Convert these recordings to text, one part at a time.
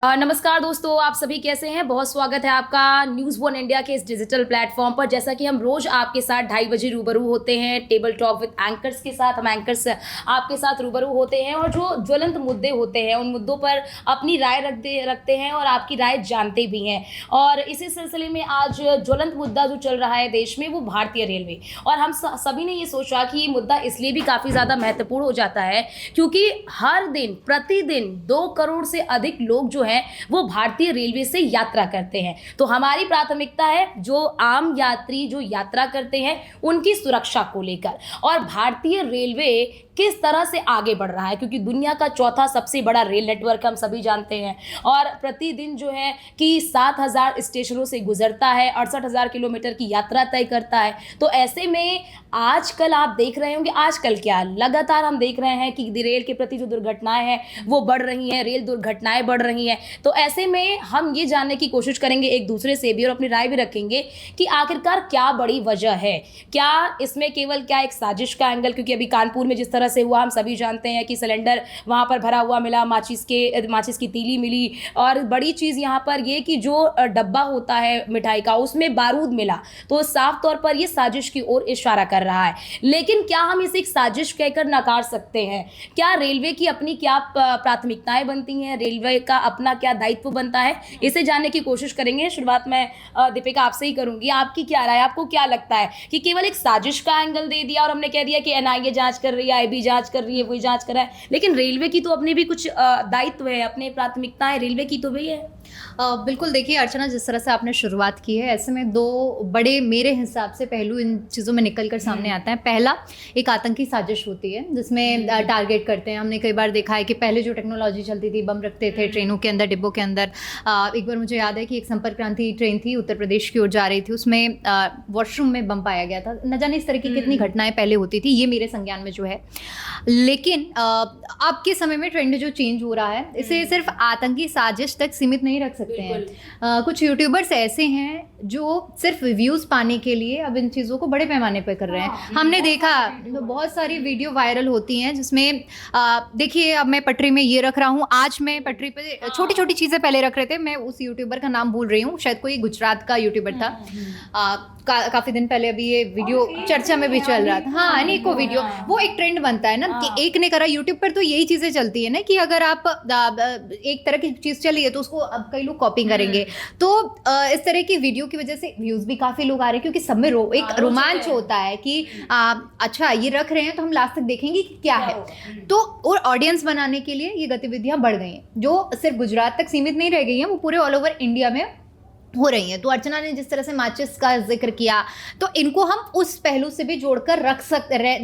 नमस्कार दोस्तों, आप सभी कैसे हैं। बहुत स्वागत है आपका न्यूज़ वन इंडिया के इस डिजिटल प्लेटफॉर्म पर। जैसा कि हम रोज आपके साथ 2:30 बजे रूबरू होते हैं टेबल टॉक विद एंकर्स के साथ। हम एंकर्स आपके साथ रूबरू होते हैं और जो ज्वलंत मुद्दे होते हैं उन मुद्दों पर अपनी राय रखते हैं और आपकी राय जानते भी हैं। और इसी सिलसिले में आज ज्वलंत मुद्दा जो चल रहा है देश में वो भारतीय रेलवे। और हम सभी ने ये सोचा कि ये मुद्दा इसलिए भी काफ़ी ज़्यादा महत्वपूर्ण हो जाता है क्योंकि हर दिन प्रतिदिन 2 करोड़ से अधिक लोग जो वो भारतीय रेलवे से यात्रा करते हैं। तो हमारी प्राथमिकता है जो आम यात्री जो यात्रा करते हैं उनकी सुरक्षा को लेकर, और भारतीय रेलवे किस तरह से आगे बढ़ रहा है क्योंकि दुनिया का चौथा सबसे बड़ा रेल नेटवर्क हम सभी जानते हैं और प्रतिदिन जो है कि 7,000 स्टेशनों से गुजरता है, 68,000 किलोमीटर की यात्रा तय करता है। तो ऐसे में आजकल आप देख रहे होंगे, आजकल क्या लगातार हम देख रहे हैं कि रेल के प्रति जो दुर्घटनाएं हैं वो बढ़ रही हैं, रेल दुर्घटनाएं बढ़ रही हैं। तो ऐसे में हम ये जानने की कोशिश करेंगे एक दूसरे से भी और अपनी राय भी रखेंगे कि आखिरकार क्या बड़ी वजह है। क्या इसमें केवल क्या एक साजिश का एंगल, क्योंकि अभी कानपुर में जिस तरह से हुआ हम सभी जानते हैं कि सिलेंडर वहाँ पर भरा हुआ मिला, माचिस की तीली मिली, और बड़ी चीज़ यहाँ पर ये कि जो डब्बा होता है मिठाई का उसमें बारूद मिला, तो साफ तौर पर ये साजिश की ओर इशारा कर रहा है। लेकिन क्या हम इसे एक साजिश कहकर नकार सकते हैं? क्या रेलवे की अपनी क्या प्राथमिकताएं बनती हैं, रेलवे का अपना क्या दायित्व बनता है, इसे जानने की कोशिश करेंगे। शुरुआत मैं दीपिका आपसे ही करूंगी। आपकी क्या राय, आपको क्या लगता है कि केवल एक साजिश का एंगल दे दिया और हमने कह दिया कि एनआईए जांच कर रही है, आईबी जांच कर रही है, वही जांच कर रहा है, लेकिन रेलवे की तो अपनी भी कुछ दायित्व है, अपनी प्राथमिकताएं रेलवे की तो भी है। बिल्कुल, देखिए अर्चना, जिस तरह से आपने शुरुआत की है, ऐसे में 2 बड़े मेरे हिसाब से पहलू इन चीज़ों में निकल कर सामने आता है। पहला, एक आतंकी साजिश होती है जिसमें टारगेट करते हैं। हमने कई बार देखा है कि पहले जो टेक्नोलॉजी चलती थी, बम रखते थे ट्रेनों के अंदर, डिब्बों के अंदर। एक बार मुझे याद है कि एक संपर्क क्रांति ट्रेन थी, उत्तर प्रदेश की ओर जा रही थी, उसमें वॉशरूम में बम पाया गया था। न जाने इस तरह की कितनी घटनाएं पहले होती थी, ये मेरे संज्ञान में जो है। लेकिन अब के समय में ट्रेंड जो चेंज हो रहा है, इसे सिर्फ आतंकी साजिश तक सीमित नहीं रख सकते हैं। कुछ यूट्यूबर्स ऐसे हैं जो सिर्फ व्यूज़ पाने के लिए अब इन चीज़ों को बड़े पैमाने पर कर रहे हैं। हमने देखा तो बहुत सारी वीडियो वायरल होती हैं जिसमें देखिए, अब मैं पटरी में ये रख रहा हूँ, आज मैं पटरी पे छोटी छोटी चीज़ें पहले रख रहे थे। मैं उस यूट्यूबर का नाम भूल रही हूँ, शायद कोई गुजरात का यूट्यूबर था। काफ़ी दिन पहले अभी ये वीडियो चर्चा में भी चल रहा था। हाँ, अनेकों वीडियो, वो एक ट्रेंड बनता है ना कि एक ने करा। यूट्यूब पर तो यही चीज़ें चलती है ना कि अगर आप एक तरह की चीज़ चली है तो उसको अब कई लोग कॉपी करेंगे। तो इस तरह की वीडियो की वजह से व्यूज़ भी काफ़ी लोग आ रहे हैं क्योंकि सब में एक रोमांच होता है कि अच्छा ये रख रहे हैं तो हम लास्ट तक देखेंगे कि क्या है। तो और ऑडियंस बनाने के लिए ये गतिविधियाँ बढ़ गई हैं, जो सिर्फ गुजरात तक सीमित नहीं रह गई हैं, वो पूरे ऑल ओवर इंडिया में हो रही हैं। तो अर्चना ने जिस तरह से माचिस का जिक्र किया, तो इनको हम उस पहलू से भी जोड़कर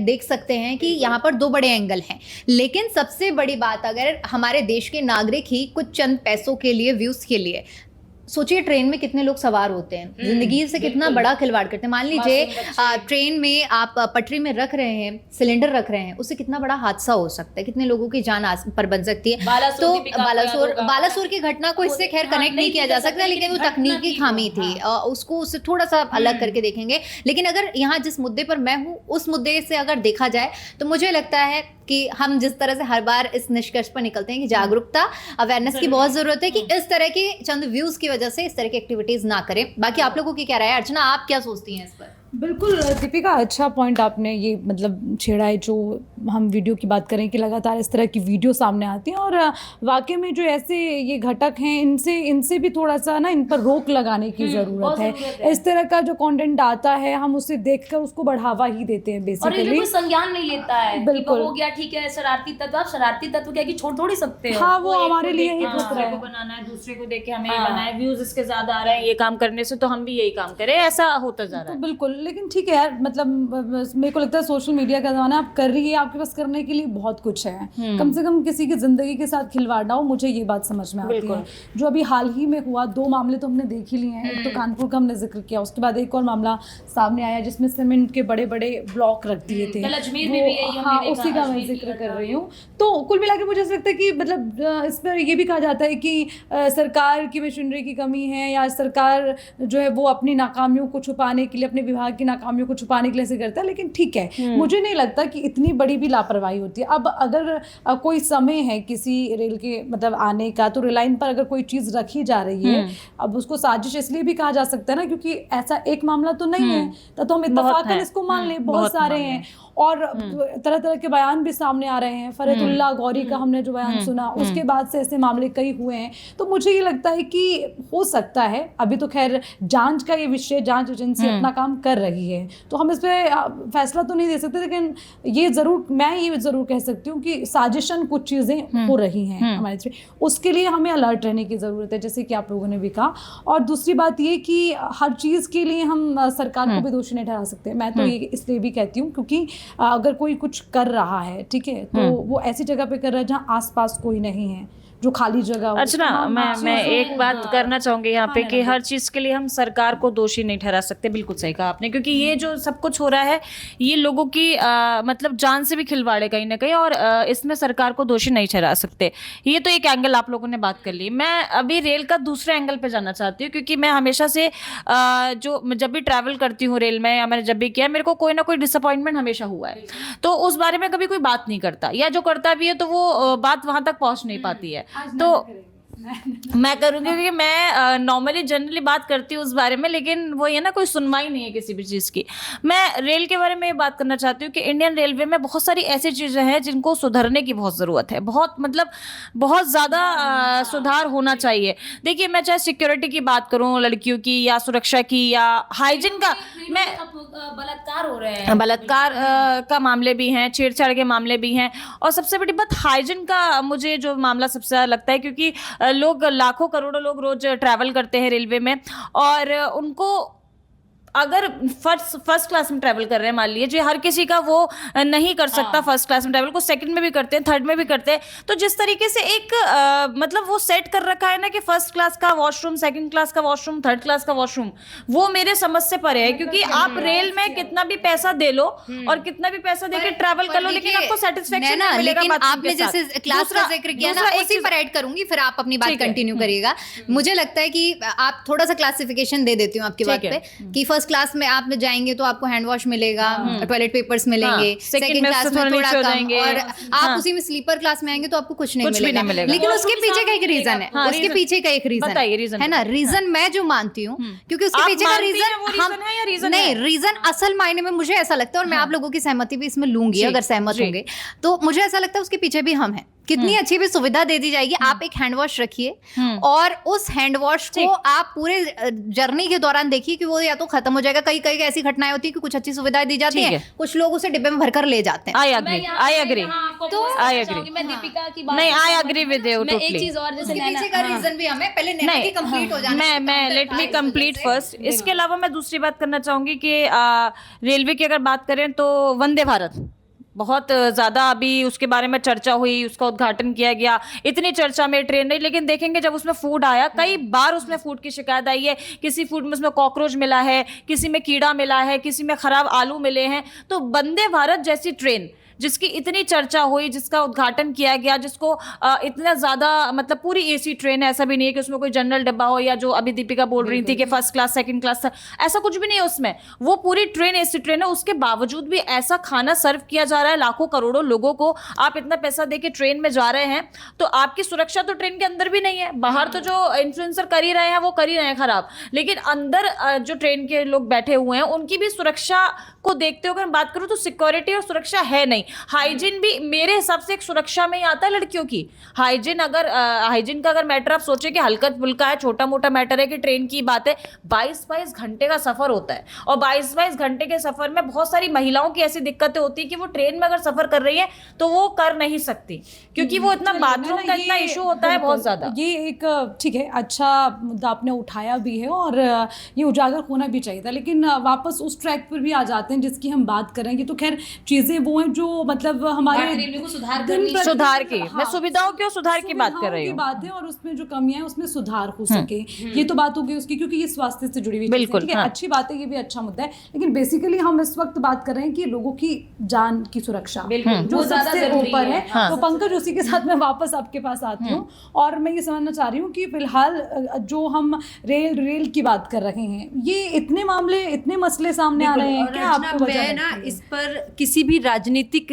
देख सकते हैं कि यहाँ पर 2 बड़े एंगल हैं। लेकिन सबसे बड़ी बात, अगर हमारे देश के नागरिक ही कुछ चंद पैसों के लिए, व्यूज़ के लिए, सोचिए ट्रेन में कितने लोग सवार होते हैं, जिंदगी से कितना बड़ा खिलवाड़ करते हैं। मान लीजिए ट्रेन में आप पटरी में रख रहे हैं, सिलेंडर रख रहे हैं, उससे कितना बड़ा हादसा हो सकता है, कितने लोगों की जान पर बन सकती है। तो बालासोर की घटना को इससे खैर कनेक्ट नहीं किया जा सकता, लेकिन वो तकनीकी खामी थी, उसको उससे थोड़ा सा अलग करके देखेंगे। लेकिन अगर यहाँ जिस मुद्दे पर मैं हूँ उस मुद्दे से अगर देखा जाए तो मुझे लगता है कि हम जिस तरह से हर बार इस निष्कर्ष पर निकलते हैं कि जागरूकता, अवेयरनेस की बहुत ज़रूरत है कि इस तरह के चंद व्यूज़ की वजह से इस तरह की एक्टिविटीज़ ना करें। बाकी आप लोगों की क्या राय है? अर्चना, आप क्या सोचती हैं इस पर? बिल्कुल दीपिका, अच्छा पॉइंट आपने ये मतलब छेड़ा है। जो हम वीडियो की बात करें कि लगातार इस तरह की वीडियो सामने आती हैं और वाकई में जो ऐसे ये घटक हैं इनसे भी थोड़ा सा ना इन पर रोक लगाने की ज़रूरत है। इस तरह का जो कंटेंट आता है हम उसे देखकर उसको बढ़ावा ही देते हैं बेसिकली, कोई संज्ञान नहीं लेता है। बिल्कुल हो गया, ठीक है, शरारती तत्व, आप शरारती तत्व क्या कि छोड़ थोड़ी सकते हो। हाँ, वो हमारे लिए ही खतरा है। बनाना है, दूसरे को देख के हमें बनाना है, व्यूज इसके ज्यादा आ रहे हैं, ये काम करने से तो हम भी यही काम करें, ऐसा होता जा रहा है। बिल्कुल, लेकिन ठीक है यार, मतलब मेरे को लगता है सोशल मीडिया का ज़माना, आप कर रही है, आपके पास करने के लिए बहुत कुछ है। कम से कम किसी की ज़िंदगी के साथ खिलवाड़ ना हो, मुझे ये बात समझ में आती है। जो अभी हाल ही में हुआ, 2 मामले तो हमने देख ही लिए हैं। एक तो कानपुर का हमने जिक्र किया, उसके बाद एक और मामला सामने आया जिसमें सीमेंट के बड़े बड़े ब्लॉक रख दिए थे। हाँ, उसी का मैं जिक्र कर रही हूँ। तो कुल मिला के मुझे ऐसा लगता है कि मतलब इस पर ये भी कहा जाता है कि सरकार की मशीनरी की कमी है, या सरकार जो है वो अपनी नाकामियों को छुपाने के लिए, अपने विभाग की नाकामियों को छुपाने के लिए ऐसे करता है, लेकिन ठीक है, मुझे नहीं लगता कि इतनी बड़ी भी लापरवाही होती है। अब अगर कोई समय है किसी रेल के मतलब आने का, तो रेल लाइन पर अगर कोई चीज़ रखी जा रही है, अब उसको साजिश इसलिए भी कहा जा सकता है ना क्योंकि ऐसा एक मामला तो नहीं है, तो हम इत्तेफाकन इसको मान लें, बहुत सारे हैं और तरह तरह के बयान भी सामने आ रहे हैं। फरीदुल्लाह गौरी का हमने जो बयान सुना, उसके बाद से ऐसे मामले कई हुए हैं। तो मुझे ये लगता है कि हो सकता है, अभी तो खैर जांच का ये विषय, जांच एजेंसी अपना काम कर रही है, तो हम इस पर फैसला तो नहीं दे सकते, लेकिन मैं ये ज़रूर कह सकती हूँ कि साजिशन कुछ चीज़ें हो रही हैं हमारे इसमें, उसके लिए हमें अलर्ट रहने की ज़रूरत है, जैसे कि आप लोगों ने भी कहा। और दूसरी बात ये कि हर चीज़ के लिए हम सरकार को भी दोषी नहीं ठहरा सकते। मैं तो ये इसलिए भी कहती हूँ क्योंकि अगर कोई कुछ कर रहा है, ठीक है, तो वो ऐसी जगह पे कर रहा है जहाँ आसपास कोई नहीं है, जो खाली जगह हो। अच्छा, मैं एक बात करना चाहूंगी यहाँ पे कि हर चीज के लिए हम सरकार को दोषी नहीं ठहरा सकते। बिल्कुल सही कहा आपने, क्योंकि ये जो सब कुछ हो रहा है ये लोगों की मतलब जान से भी खिलवाड़ है कहीं ना कहीं, और इसमें सरकार को दोषी नहीं ठहरा सकते। ये तो एक एंगल आप लोगों ने बात कर ली। मैं अभी रेल का दूसरे एंगल पे जाना चाहती हूँ, क्योंकि मैं हमेशा से जब भी ट्रैवल करती हूँ रेल में, या मैंने जब भी किया, मेरे को कोई ना कोई डिसअपॉइंटमेंट हमेशा हुआ है, तो उस बारे में कभी कोई बात नहीं करता, या जो करता भी है तो वो बात वहां तक पहुंच नहीं पाती है। तो मैं करूंगी, क्योंकि मैं नॉर्मली जनरली बात करती हूँ उस बारे में, लेकिन वो ये ना कोई सुनवाई नहीं है किसी भी चीज़ की। मैं रेल के बारे में ये बात करना चाहती हूँ कि इंडियन रेलवे में बहुत सारी ऐसी चीज़ें हैं जिनको सुधरने की बहुत ज़रूरत है, बहुत ज़्यादा सुधार होना चाहिए। देखिए, मैं चाहे सिक्योरिटी की बात करूँ लड़कियों की, या सुरक्षा की, या हाइजीन का, मैं बलात्कार हो रहे हैं, बलात्कार का मामले भी हैं, छेड़छाड़ के मामले भी हैं, और सबसे बड़ी बात हाइजीन का मुझे जो मामला सबसे ज़्यादा लगता है, क्योंकि लोग लाखों करोड़ों लोग रोज ट्रैवल करते हैं रेलवे में, और उनको अगर फर्स्ट क्लास में ट्रैवल कर रहे हैं, मान लीजिए, हर किसी का वो नहीं कर सकता फर्स्ट क्लास में ट्रैवल, को सेकंड में भी करते हैं, थर्ड में भी करते हैं। तो जिस तरीके से एक मतलब वो सेट कर रखा है ना कि फर्स्ट क्लास का वॉशरूम, सेकंड क्लास का वॉशरूम, थर्ड क्लास का वॉशरूम, वो मेरे समझ से परे है। क्योंकि आप रेल में कितना भी पैसा दे लो और कितना भी पैसा देके ट्रैवल कर लो, लेकिन आपको सेटिस्फेक्शन नहीं मिलेगा। लेकिन आपने जैसे क्लास का जिक्र किया ना, उसी पर ऐड करूंगी, फिर आप अपनी बात कंटिन्यू करिएगा। मुझे लगता है कि आप थोड़ा सा क्लासिफिकेशन दे देती हूँ आपकी बात पे, कि फर्स्ट क्लास में आप जाएंगे तो आपको हैंड वॉश मिलेगा, टॉयलेट पेपर्स मिलेंगे, सेकंड क्लास में थोड़ा कम, और आप उसी में स्लीपर क्लास में आएंगे तो आपको कुछ नहीं मिलेगा। लेकिन उसके पीछे का एक रीजन है, उसके पीछे का एक रीजन है ना, रीजन मैं जो मानती हूँ, क्योंकि उसके पीछे का रीजन नहीं, रीजन असल मायने में मुझे ऐसा लगता है, और मैं आप लोगों की सहमति भी इसमें लूंगी अगर सहमत होंगे, तो मुझे ऐसा लगता है उसके पीछे भी हम हैं। कितनी अच्छी भी सुविधा दे दी जाएगी, आप एक हैंड वॉश रखिए, और उस हैंड वॉश को आप पूरे जर्नी के दौरान देखिए कि वो या तो खत्म हो जाएगा। कई ऐसी घटनाएं होती है कि कुछ अच्छी सुविधाएं दी जाती है, कुछ लोग उसे डिब्बे में भरकर ले जाते हैं। आई एग्री तो मैं दीपिका की बात, नहीं, I agree with you totally. एक चीज और, जैसे पीछे का रीजन भी हमें पहले नैना की कंप्लीट हो जाना, मैं लेट मी कंप्लीट फर्स्ट। इसके अलावा मैं दूसरी बात करना चाहूंगी कि रेलवे की अगर बात करें तो वंदे भारत बहुत ज़्यादा अभी उसके बारे में चर्चा हुई, उसका उद्घाटन किया गया, इतनी चर्चा में ट्रेन रही, लेकिन देखेंगे जब उसमें फूड आया, कई बार उसमें फूड की शिकायत आई है, किसी फूड में उसमें कॉकरोच मिला है, किसी में कीड़ा मिला है, किसी में खराब आलू मिले हैं। तो वंदे भारत जैसी ट्रेन जिसकी इतनी चर्चा हुई, जिसका उद्घाटन किया गया, जिसको इतना ज़्यादा मतलब पूरी एसी ट्रेन है, ऐसा भी नहीं है कि उसमें कोई जनरल डब्बा हो, या जो अभी दीपिका बोल रही थी कि फर्स्ट क्लास सेकंड क्लास, ऐसा कुछ भी नहीं है उसमें। वो पूरी ट्रेन एसी ट्रेन है, उसके बावजूद भी ऐसा खाना सर्व किया जा रहा है लाखों करोड़ों लोगों को। आप इतना पैसा दे के ट्रेन में जा रहे हैं, तो आपकी सुरक्षा तो ट्रेन के अंदर भी नहीं है। बाहर तो जो इन्फ्लुएंसर कर ही रहे हैं वो कर ही रहे हैं खराब, लेकिन अंदर जो ट्रेन के लोग बैठे हुए हैं उनकी भी सुरक्षा को देखते हुए अगर बात करूं तो सिक्योरिटी और सुरक्षा है नहीं। हाइजीन भी मेरे हिसाब से एक सुरक्षा में ही आता है लड़कियों की। हाइजीन का अगर मैटर आप सोचे कि हल्का फुल्का है, छोटा मोटा मैटर है कि ट्रेन की बात है, 22 घंटे का सफर होता है, और 22 घंटे के सफर में बहुत सारी महिलाओं की ऐसी दिक्कतें होती है कि वो ट्रेन में अगर सफर कर रही है तो वो कर नहीं सकती, क्योंकि वो इतना बाथरूम का इतना इशू होता है बहुत ज्यादा। ये एक ठीक है, अच्छा मुद्दा आपने उठाया भी है, और ये उजागर होना भी चाहिए था, लेकिन वापस उस ट्रैक पर भी आ जाते हैं जिसकी हम बात करेंगे। तो खैर चीज़ें वो हैं जो मतलब हमारे रेलवे को सुधार दिन करनी प्रतिदिन- सुधार की, मैं हाँ, सुविधाओं की और सुधार की बात कर सुविधाओं रही की हूँ। बात है, और उसमें जो कमियां हैं उसमें सुधार हो सके, ये तो बात होगी उसकी, क्योंकि ये स्वास्थ्य से जुड़ी हुई चीज़ है, बिल्कुल, ठीक है, हाँ। अच्छी बात है, ये भी अच्छा मुद्दा है, लेकिन बेसिकली हम इस वक्त बात कर रहे हैं कि लोगों की जान की सुरक्षा जो वो ज्यादा सबसे जरूरी ऊपर है। है। तो पंकज, उसी के साथ मैं वापस आपके पास आती हूँ, और मैं ये समझना चाह रही हूँ कि फिलहाल जो हम रेल की बात कर रहे हैं, ये इतने मामले, इतने मसले सामने आ रहे हैं, और क्या अर्चना, आपको वजह मैं ना लगती है? इस पर किसी भी राजनीतिक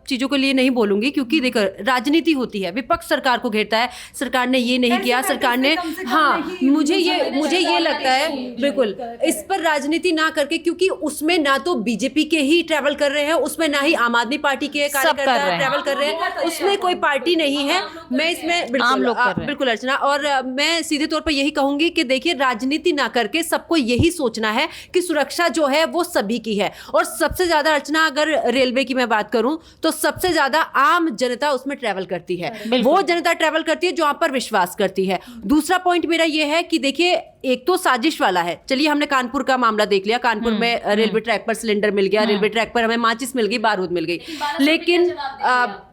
चीजों के लिए नहीं बोलूंगी, क्योंकि देखो राजनीति होती है, विपक्ष सरकार को घेरता है, सरकार ने ये नहीं ऐसे किया, करके सरकार ने, कम से कम हाँ, नहीं मुझे समझना ये चाहिए। लगता है बिल्कुल इस पर राजनीति ना करके, क्योंकि उसमें ना तो बीजेपी के ही ट्रैवल कर रहे हैं, उसमें ना ही आम आदमी पार्टी के कर रहे कार्यकर्ता हैं। ट्रैवल कर रहे हैं, उसमें कोई पार्टी नहीं है। मैं इसमें आम बिल्कुल लोग कर रहे हैं। बिल्कुल अर्चना, और मैं सीधे तौर पर यही कहूंगी कि देखिए, राजनीति ना करके सबको यही सोचना है कि सुरक्षा जो है वो सभी की है, और सबसे ज्यादा अर्चना, अगर रेलवे की मैं बात करूं तो सबसे ज्यादा आम जनता उसमें ट्रैवल करती है, वो जनता ट्रैवल करती है जो आप पर विश्वास करती है। दूसरा पॉइंट मेरा ये है कि देखिए, एक तो साजिश वाला है, चलिए हमने कानपुर का मामला देख लिया, कानपुर में रेलवे ट्रैक पर सिलेंडर मिल गया, रेलवे ट्रैक पर हमें माचिस मिल गई, बारूद मिल गई,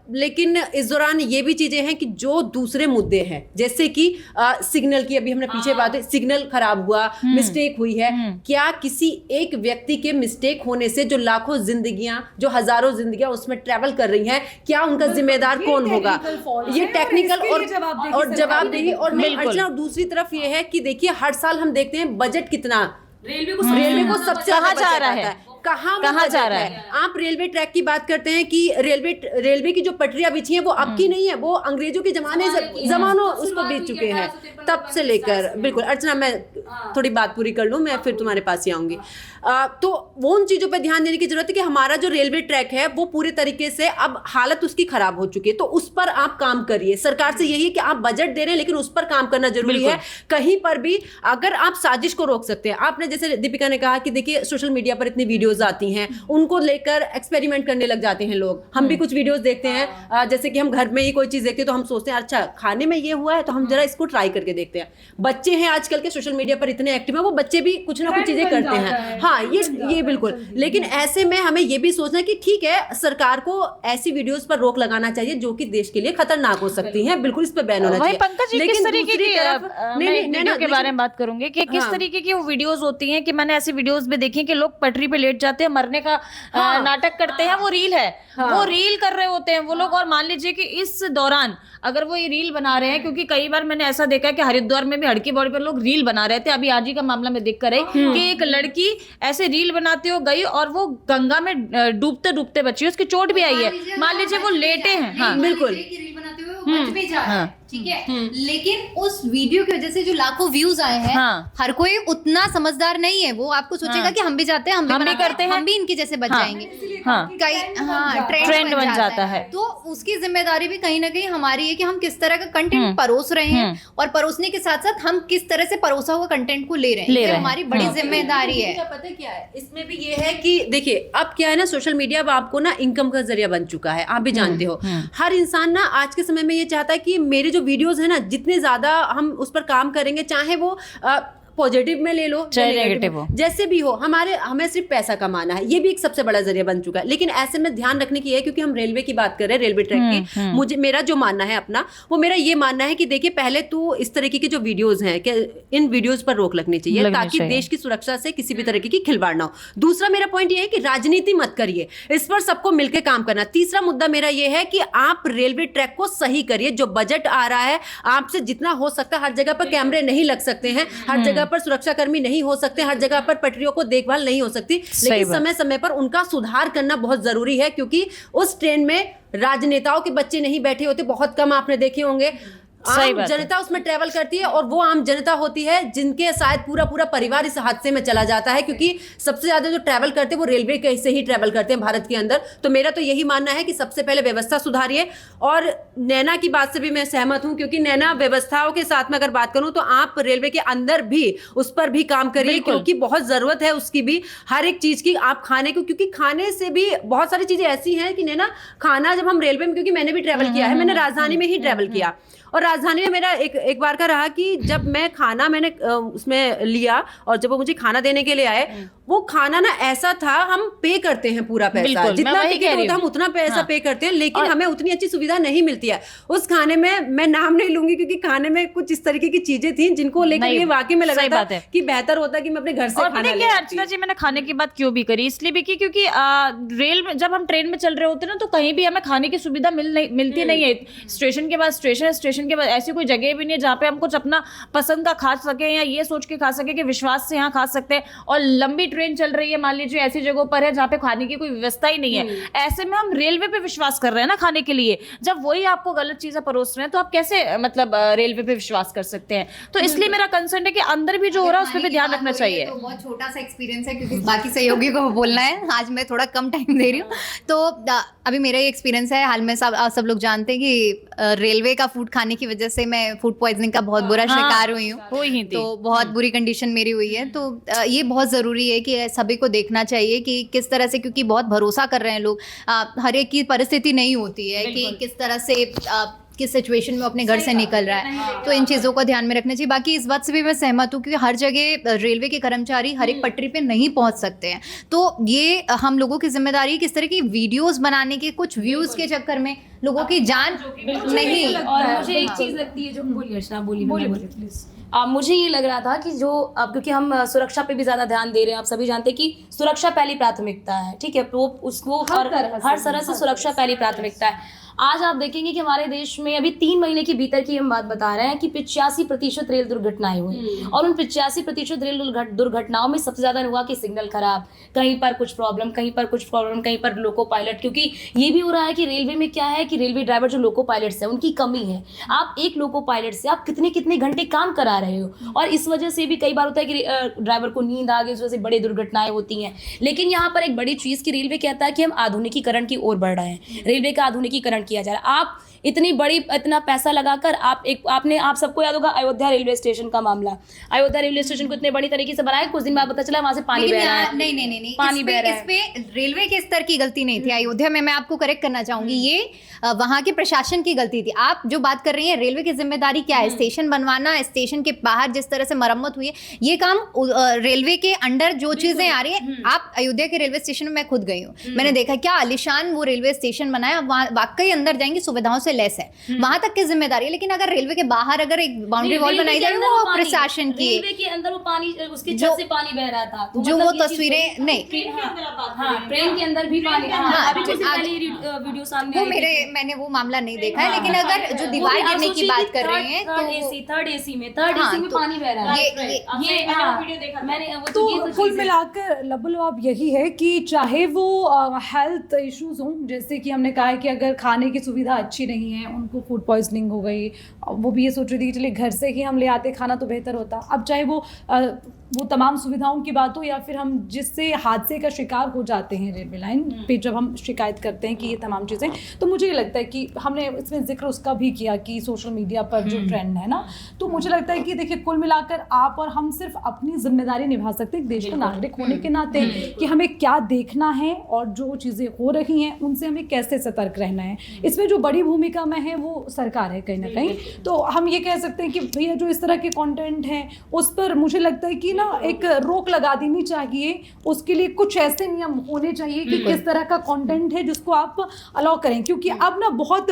लेकिन इस दौरान ये भी चीजें हैं कि जो दूसरे मुद्दे हैं, जैसे कि सिग्नल की, अभी हमने पीछे बात है, सिग्नल खराब हुआ, मिस्टेक हुई है, क्या किसी एक व्यक्ति के मिस्टेक होने से जो लाखों जिंदगियां, जो हजारों जिंदगियां उसमें ट्रैवल कर रही हैं, क्या उनका जिम्मेदार कौन होगा? ये टेक्निकल और जवाबदेही, और नहीं अर्चना, और दूसरी तरफ ये है कि देखिए, हर साल हम देखते हैं बजट कितना रेलवे को सबसे कहाँ ज्यादा जा बजट रहा आता है? कहाँ कहाँ जा बजट रहा है? आप रेलवे ट्रैक की बात करते हैं कि रेलवे की जो पटरियां बिछी हैं वो अब की नहीं है, वो अंग्रेजों के जमानों उसको बीत चुके हैं, तब से लेकर। बिल्कुल अर्चना, मैं थोड़ी बात पूरी कर लूं, मैं फिर तुम्हारे पास ही आऊंगी। तो वो उन चीजों पे ध्यान देने की जरूरत है कि हमारा जो रेलवे ट्रैक है वो पूरे तरीके से अब हालत उसकी खराब हो चुकी है, तो उस पर आप काम करिए। सरकार से यही है कि आप बजट दे रहे हैं, लेकिन उस पर काम करना जरूरी है। कहीं पर भी अगर आप साजिश को रोक सकते हैं, आपने जैसे दीपिका ने कहा कि देखिए, सोशल मीडिया पर इतनी वीडियोस आती हैं, उनको लेकर एक्सपेरिमेंट करने लग जाते हैं लोग। हम भी कुछ वीडियोस देखते हैं, जैसे कि हम घर में ही कोई चीज देखते हैं तो हम सोचते हैं अच्छा खाने में ये हुआ है तो हम जरा इसको ट्राई करके देखते हैं। बच्चे हैं आजकल के सोशल मीडिया पर इतने एक्टिव है, वो बच्चे भी कुछ ना कुछ चीजें करते हैं। हाँ, ये बिल्कुल, लेकिन ऐसे में हमें ये भी सोचना है कि ठीक है, सरकार को ऐसी वीडियोस पर रोक लगाना चाहिए जो कि देश के लिए खतरनाक हो सकती हैं, बिल्कुल इस पे बैन होना चाहिए। पंकज जी, किस तरीके की नहीं वीडियो के बारे में बात करूंगी कि किस तरीके की वो वीडियोस होती हैं, कि मैंने ऐसी वीडियोस भी देखी कि लोग पटरी पे लेट जाते हैं, मरने का नाटक करते हैं, वो रील है, वो रील कर रहे होते हैं वो लोग। और मान लीजिए कि इस दौरान अगर वो ये रील बना रहे हैं, क्योंकि कई बार मैंने ऐसा देखा है कि हरिद्वार में भी हड़की बॉडी पर लोग रील बना रहे थे, अभी आज ही का मामला मैं देख कर रही कि एक लड़की ऐसे रील बनाते हो गई और वो गंगा में डूबते डूबते बची, उसकी चोट भी आई है। मान लीजिए वो लेटे हैं, हाँ बिल्कुल, रील बनाते हुए वो बच भी जा रहा है, ठीक है, लेकिन उस वीडियो की वजह से जो लाखों व्यूज आए हैं, हर कोई उतना समझदार नहीं है, वो आपको सोचेगा कि हम भी जाते हैं, हम भी करते हैं, हम भी इनके जैसे बच जाएंगे, ट्रेंड बन जाता है। तो उसकी जिम्मेदारी भी कहीं ना कहीं हमारी है कि हम किस तरह का कंटेंट परोस रहे हैं, और परोसने के साथ साथ हम किस तरह से परोसा हुआ कंटेंट को ले रहे हैं, ये हमारी बड़ी जिम्मेदारी है। पता क्या है इसमें भी ये है कि देखिए, अब क्या है ना, सोशल मीडिया अब आपको ना इनकम का जरिया बन चुका है, आप भी जानते हो। हर इंसान ना आज के समय में ये चाहता है कि मेरे जो वीडियोस है ना, जितने ज्यादा हम उस पर काम करेंगे, चाहे वो पॉजिटिव में ले लो चाहे नेगेटिव हो, जैसे भी हो, हमें सिर्फ पैसा कमाना है, ये भी एक सबसे बड़ा जरिया बन चुका है। लेकिन ऐसे में ध्यान रखने की है, क्योंकि हम रेलवे की बात कर रहे हैं, रेलवे ट्रैक की, मेरा जो मानना है अपना, वो मेरा ये मानना है कि देखिए, पहले तो इस तरीके की जो वीडियोज हैं, कि इन वीडियोज पर रोक लगनी चाहिए, ताकि देश की सुरक्षा से किसी भी तरीके की खिलवाड़ ना हो। दूसरा मेरा पॉइंट ये है कि राजनीति मत करिए, इस पर सबको मिलकर काम करना। तीसरा मुद्दा मेरा ये है कि आप रेलवे ट्रैक को सही करिए। जो बजट आ रहा है, आपसे जितना हो सकता है, हर जगह पर कैमरे नहीं लग सकते हैं, हर जगह पर सुरक्षा कर्मी नहीं हो सकते, हर जगह पर पटरियों को देखभाल नहीं हो सकती, लेकिन समय समय पर उनका सुधार करना बहुत जरूरी है, क्योंकि उस ट्रेन में राजनेताओं के बच्चे नहीं बैठे होते, बहुत कम आपने देखे होंगे। आम जनता उसमें ट्रैवल करती है, और वो आम जनता होती है जिनके शायद पूरा परिवार इस हादसे में चला जाता है, क्योंकि सबसे ज्यादा जो ट्रैवल करते हैं वो रेलवे के से ही ट्रैवल करते हैं भारत के अंदर। तो मेरा तो यही मानना है कि सबसे पहले व्यवस्था सुधारिए। और नैना की बात से भी मैं सहमत हूं, क्योंकि नैना व्यवस्थाओं के साथ में अगर बात करूं तो आप रेलवे के अंदर भी उस पर भी काम करिए, क्योंकि बहुत जरूरत है उसकी भी, हर एक चीज की। आप खाने को, क्योंकि खाने से भी बहुत सारी चीजें ऐसी हैं कि नैना, खाना जब हम रेलवे में, क्योंकि मैंने भी ट्रैवल किया है, मैंने राजधानी में ही ट्रैवल किया, और राजधानी में मेरा एक बार का रहा कि जब मैं खाना मैंने उसमें लिया और जब वो मुझे खाना देने के लिए आए, वो खाना ना ऐसा था, हम पे करते हैं पूरा पैसा, बिल्कुल, मैं जितना वही टिकट कह रही होता है हम हूँ। उतना पैसा हाँ। पे करते हैं, लेकिन हमें उतनी अच्छी सुविधा नहीं मिलती है उस खाने में। मैं नाम नहीं लूंगी क्योंकि खाने में कुछ इस तरीके की चीजें थी जिनको लेकर नहीं, ये वाकई में लगा सही था बात है। कि बेहतर होता कि मैं अपने घर से और खाना पता है ले क्या आती। अर्चना जी, मैंने खाने की बात क्यों भी करी, इसलिए भी की क्योंकि रेल में जब हम ट्रेन में चल रहे होते हैं ना, तो कहीं भी हमें खाने की सुविधा मिलती नहीं है। स्टेशन के बाद स्टेशन है, स्टेशन के बाद ऐसी कोई जगह भी नहीं है जहाँ पे हम कुछ अपना पसंद का खा सके या ये सोच के खा सके कि विश्वास से यहाँ खा सकते हैं। और लंबी ट्रेन चल रही है, मान लीजिए ऐसी जगहों पर है जहाँ पे खाने की कोई व्यवस्था ही नहीं है, ऐसे में हम रेलवे पे विश्वास कर रहे हैं ना खाने के लिए। जब वही आपको गलत चीजें परोस रहे हैं तो आप कैसे मतलब रेलवे पे विश्वास कर सकते हैं। तो इसलिए मेरा कंसर्न है कि अंदर भी जो हो रहा है उस पर भी ध्यान रखना चाहिए। तो बहुत छोटा सा एक्सपीरियंस है क्योंकि बाकी सहयोगियों को बोलना है, आज मैं थोड़ा कम टाइम दे रही हूँ। तो अभी मेरा ये एक्सपीरियंस है, हाल में सब लोग जानते हैं कि रेलवे का फूड खाने की वजह से मैं फूड पॉइजनिंग का बहुत बुरा शिकार हुई हूँ। हुई ही थी। तो बहुत बुरी कंडीशन मेरी हुई है। तो ये बहुत ज़रूरी है कि सभी को देखना चाहिए कि किस तरह से, क्योंकि बहुत भरोसा कर रहे हैं लोग, हर एक की परिस्थिति नहीं होती है कि किस तरह से किस सिचुएशन में अपने घर से निकल रहा है। तो इन चीज़ों का ध्यान में रखना चाहिए। बाकी इस बात से भी मैं सहमत हूँ क्योंकि हर जगह रेलवे के कर्मचारी हर एक पटरी पे नहीं पहुँच सकते हैं। तो ये हम लोगों की जिम्मेदारी है किस तरह की वीडियोस बनाने के, कुछ व्यूज़ के चक्कर में लोगों की जान नहीं। और मुझे एक चीज लगती है जो बोलिए अर्चना, बोलिए प्लीज। मुझे ये लग रहा था कि जो अब क्योंकि हम सुरक्षा पे भी ज्यादा ध्यान दे रहे हैं, आप सभी जानते हैं कि सुरक्षा पहली प्राथमिकता है, ठीक है, तो उसको हर तरह से सुरक्षा पहली प्राथमिकता है। आज आप देखेंगे कि हमारे देश में अभी 3 महीने के भीतर की हम बात बता रहे हैं कि 85% रेल दुर्घटनाएं हुई, और उन 85% रेल दुर्घटनाओं में सबसे ज्यादा हुआ कि सिग्नल खराब, कहीं पर कुछ प्रॉब्लम, कहीं पर कुछ प्रॉब्लम, कहीं पर लोको पायलट। क्योंकि ये भी हो रहा है कि रेलवे में क्या है कि रेलवे ड्राइवर जो लोको पायलट्स है उनकी कमी है। आप एक लोको पायलट से आप कितने कितने घंटे काम करा रहे हो, और इस वजह से भी कई बार होता है कि ड्राइवर को नींद आ गई, इस वजह से बड़ी दुर्घटनाएं होती हैं। लेकिन यहाँ पर एक बड़ी चीज कि रेलवे कहता है कि हम आधुनिकीकरण की ओर बढ़ रहे हैं, रेलवे का आधुनिकीकरण किया जा रहा है। आप इतना पैसा लगाकर आप सबको याद होगा अयोध्या रेलवे स्टेशन का मामला। अयोध्या रेलवे स्टेशन को इतने बड़ी तरीके से बनाया, कुछ दिन बाद पता चला वहां से पानी बह रहा है। नहीं, पानी बह रहा है। इस पे रेलवे के स्तर की गलती नहीं थी अयोध्या में, मैं आपको करेक्ट करना चाहूंगी। ये वहां के प्रशासन की गलती थी। आप जो बात कर रही हैं रेलवे की जिम्मेदारी क्या है, स्टेशन बनवाना, स्टेशन के बाहर जिस तरह से मरम्मत हुई है, ये काम रेलवे के अंडर जो चीजें आ रही है। आप अयोध्या के रेलवे स्टेशन में मैं खुद गई हूँ, मैंने देखा क्या आलिशान वो रेलवे स्टेशन बनाया, वाकई अंदर जाएंगे सुविधाओं से लेस है, वहां तक की जिम्मेदारी है। लेकिन अगर रेलवे के बाहर अगर एक बाउंड्री वॉल बनाई जाए वो प्रशासन की, रेलवे के अंदर वो पानी, उसके छत से पानी बह रहा था, तो जो मतलब वो ये चीज़ तस्वीरें तो- नहीं, ट्रेन के अंदर भी पानी, अभी कुछ दिन पहले वीडियो सामने वो आई थी। मैंने वो मामला नहीं देखा है। लेकिन अगर जो दीवार गिरने की बात कर रहे हैं थर्ड एसी में पानी बह रहा है। मैंने वो तो ये तो कुल चीज़ है। मिलाकर लबुलवाब यही है कि चाहे वो हेल्थ इश्यूज हों, जैसे कि हमने कहा है कि अगर खाने की सुविधा अच्छी नहीं है, उनको फूड पॉइजनिंग हो गई, वो भी ये सोच रही थी कि चलिए घर से ही हम ले आते खाना तो बेहतर होता। अब चाहे वो तमाम सुविधाओं की बात हो या फिर हम जिससे हादसे का शिकार हो जाते हैं रेलवे लाइन पे, जब हम शिकायत करते हैं कि ये तमाम चीज़ें, तो मुझे ये लगता है कि हमने इसमें जिक्र उसका भी किया कि सोशल मीडिया पर जो ट्रेंड है ना, तो मुझे लगता है कि देखिए कुल मिलाकर आप और हम सिर्फ अपनी जिम्मेदारी निभा सकते हैं देश का नागरिक होने के नाते कि हमें क्या देखना है और जो चीज़ें हो रही हैं उनसे हमें कैसे सतर्क रहना है। इसमें जो बड़ी भूमिका में है वो सरकार है कहीं ना कहीं। तो हम ये कह सकते हैं कि भैया जो इस तरह के कंटेंट हैं उस पर मुझे लगता है कि ना एक रोक लगा देनी चाहिए, उसके लिए कुछ ऐसे नियम होने चाहिए कि किस तरह का कंटेंट है जिसको आप अलाउ करें। क्योंकि अब ना बहुत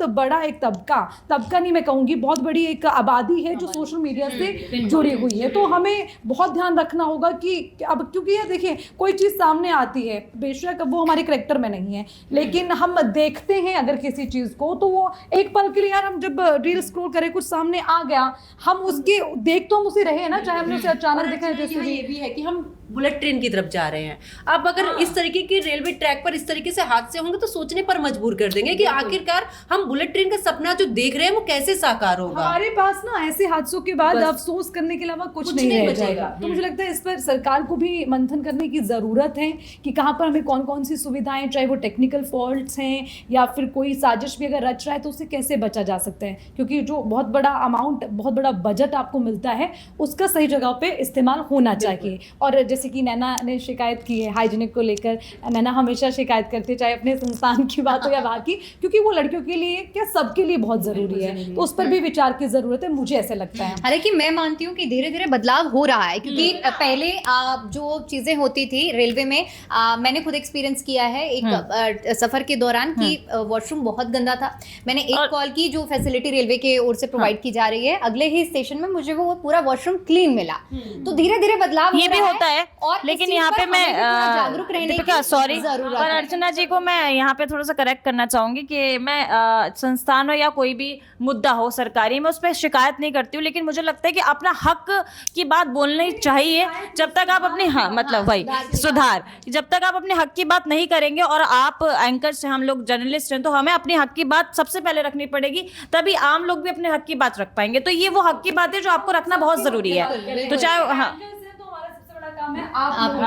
बड़ा एक तबका नहीं मैं कहूँगी, बहुत बड़ी एक आबादी है जो सोशल मीडिया से जुड़ी हुई है। तो हमें बहुत ध्यान रखना होगा कि अब क्योंकि ये देखिए कोई चीज़ सामने आती है, बेशक वो हमारे करैक्टर में नहीं है, लेकिन हम देखते हैं अगर किसी चीज़ को, तो वो एक पल के लिए यार हम जब रील स्क्रॉल करें कुछ सामने आ गया, हम उसके देख तो हम उसे रहे ना, चाहे हमने उसे अचानक देखा है जैसे ये भी है कि हम बुलेट ट्रेन की तरफ जा रहे हैं। अब अगर इस तरीके की रेलवे ट्रैक पर इस तरीके से हादसे होंगे तो सोचने पर मजबूर कर देंगे कि आखिरकार हम बुलेट ट्रेन का सपना जो देख रहे हैं वो कैसे साकार होगा। हमारे पास ना ऐसे हादसों के बाद अफसोस करने के अलावा कुछ नहीं रह जाएगा। तो मुझे लगता है इस पर सरकार को भी मंथन करने की ज़रूरत है कि कहाँ पर हमें कौन कौन सी सुविधाएं, चाहे वो टेक्निकल फॉल्ट्स हैं या फिर कोई साजिश भी अगर रच रहा है तो उससे कैसे बचा जा सकता है। क्योंकि जो बहुत बड़ा अमाउंट, बहुत बड़ा बजट आपको मिलता है उसका सही जगह पे इस्तेमाल होना चाहिए। और जैसे कि नैना ने शिकायत की है हाइजीनिक को लेकर, नैना हमेशा शिकायत करती है, चाहे अपने संस्थान की बात हो या बाहर की, क्योंकि वो लड़कियों के लिए क्या सबके लिए बहुत ज़रूरी है, तो उस पर भी विचार की ज़रूरत है, मुझे ऐसा लगता है। हालांकि मैं मानती हूँ कि धीरे धीरे बदलाव हो रहा है, क्योंकि पहले जो चीज़ें होती थी रेलवे में, मैंने खुद एक्सपीरियंस किया है एक सफ़र के दौरान कि वॉशरूम बहुत गंदा था। मैंने एक कॉल की, जो फैसिलिटी रेलवे के ओर से प्रोवाइड की जा रही है, अगले ही स्टेशन में मुझे वो पूरा वॉशरूम क्लीन मिला। तो धीरे धीरे बदलाव ये भी होता है, और लेकिन यहाँ पे मैं जागरूक रहने दीपिका, की सॉरी, जरूरत पर है। अर्चना जी को मैं यहाँ पे थोड़ा सा करेक्ट करना चाहूंगी कि मैं संस्थान हो या कोई भी मुद्दा हो सरकारी, मैं उस पर शिकायत नहीं करती हूँ, लेकिन मुझे लगता है कि अपना हक की बात बोलनी चाहिए। जब तक आप अपने मतलब भाई सुधार, जब तक आप अपने हक की बात नहीं करेंगे, और आप एंकर से, हम लोग जर्नलिस्ट हैं, तो हमें अपने हक की बात सबसे पहले रखनी पड़ेगी, तभी आम लोग भी अपने हक की बात रख पाएंगे। तो ये वो हक की बात है जो आपको रखना बहुत जरूरी है। तो चाहे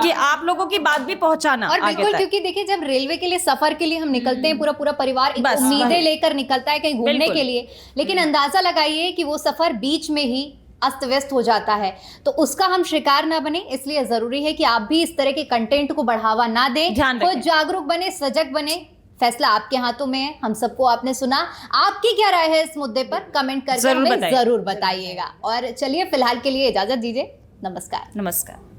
कि आप लोगों की बात भी पहुंचाना और आगे बिल्कुल, तक। क्योंकि देखिए जब रेलवे के लिए सफर के लिए हम निकलते हैं, पूरा पूरा परिवार एक बस, उम्मीदें वही। लेकर निकलता है कहीं घूमने बिल्कुल। के लिए, लेकिन अंदाजा लगाइए कि वो सफर बीच में ही अस्त व्यस्त हो जाता है, तो उसका हम शिकार ना बने, इसलिए जरूरी है कि आप भी इस तरह के कंटेंट को बढ़ावा ना दें, ध्यान खुद रखें। जागरूक बने, सजग बने। फैसला आपके हाथों में है, हम सबको आपने सुना। आपकी क्या राय है इस मुद्दे पर, कमेंट करके जरूर हमें बताइए। जरूर बताइएगा। और चलिए फिलहाल के लिए इजाजत दीजिए, नमस्कार। नमस्कार।